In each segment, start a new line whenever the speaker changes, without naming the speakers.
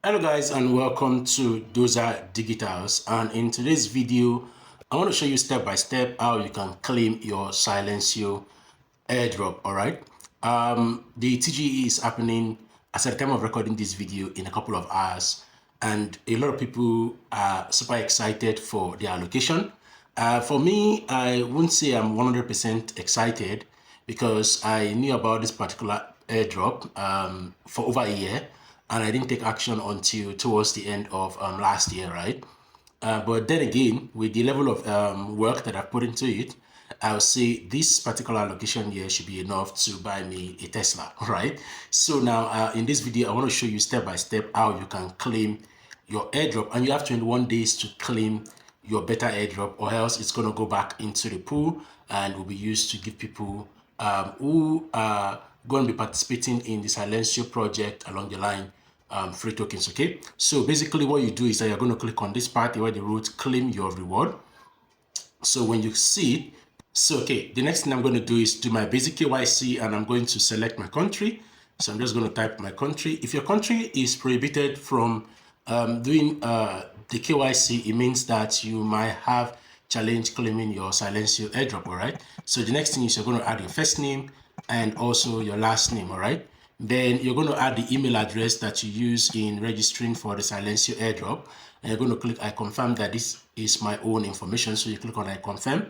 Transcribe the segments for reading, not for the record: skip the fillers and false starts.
Hello guys and welcome to Doza Digitals, and in today's video I want to show you step by step how you can claim your Silencio airdrop. All right, the TGE is happening as at the time of recording this video in a couple of hours, and a lot of people are super excited for their allocation. For me, I wouldn't say I'm 100% excited because I knew about this particular airdrop for over a year, and I didn't take action until towards the end of last year, right? But then again, with the level of work that I've put into it, I'll say this particular allocation here should be enough to buy me a Tesla, right? So now in this video, I want to show you step by step how you can claim your airdrop, and you have 21 days to claim your beta airdrop, or else it's going to go back into the pool and will be used to give people who are going to be participating in the Silencio project along the line free tokens. Okay, so basically what you do is that you're going to click on this part where they wrote claim your reward. So when you see it, so okay, the next thing I'm going to do is do my basic KYC, and I'm going to select my country. So I'm just going to type my country. If your country is prohibited from doing the KYC, it means that you might have challenge claiming your Silencio airdrop. All right, so the next thing is you're going to add your first name and also your last name. All right, then you're going to add the email address that you use in registering for the Silencio airdrop, and you're going to click I confirm that this is my own information. So you click on I confirm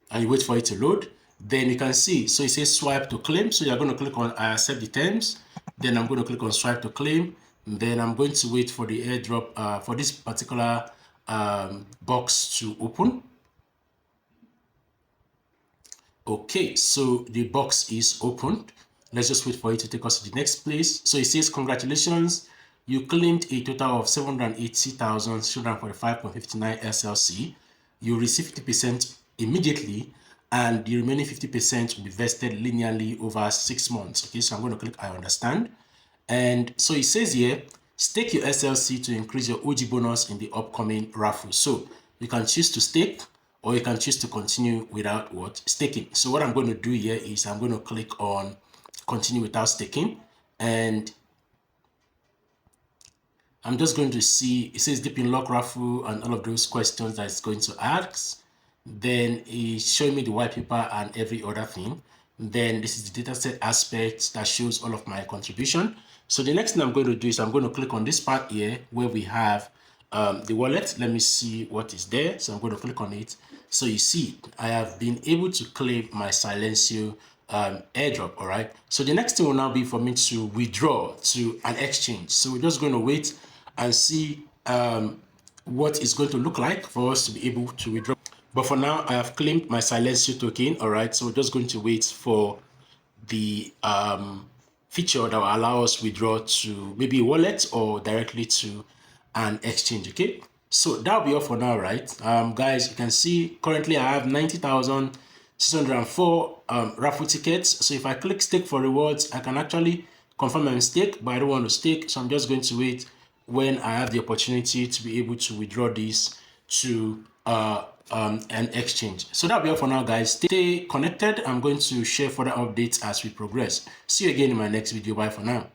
and you wait for it to load. Then you can see, so it says swipe to claim. So you're going to click on I accept the terms. Then I'm going to click on swipe to claim. Then I'm going to wait for the airdrop for this particular box to open. Okay, so the box is opened. Let's just wait for it to take us to the next place. So it says congratulations, you claimed a total of 780,645.59 SLC. You receive 50% immediately, and the remaining 50% will be vested linearly over 6 months. Okay, so I'm going to click I understand. And so it says here, stake your SLC to increase your OG bonus in the upcoming raffle. So you can choose to stake, or you can choose to continue without staking. So what I'm going to do here is I'm going to click on continue without staking, and I'm just going to see, it says deep in lock raffle and all of those questions that it's going to ask. Then it's showing me the white paper and every other thing. Then this is the dataset aspect that shows all of my contribution. So the next thing I'm going to do is I'm going to click on this part here where we have the wallet. Let me see what is there. So I'm going to click on it. So you see, I have been able to claim my Silencio airdrop. All right, so the next thing will now be for me to withdraw to an exchange. So we're just going to wait and see what it's going to look like for us to be able to withdraw. But for now, I have claimed my Silencio token. All right, so we're just going to wait for the feature that will allow us withdraw to maybe a wallet or directly to an exchange. Okay, so that'll be all for now, right? Guys, you can see currently I have 90,604 raffle tickets. So if I click stake for rewards, I can actually confirm my stake, but I don't want to stake, so I'm just going to wait when I have the opportunity to be able to withdraw this to an exchange. So that'll be all for now, guys. Stay connected. I'm going to share further updates as we progress. See you again in my next video. Bye for now.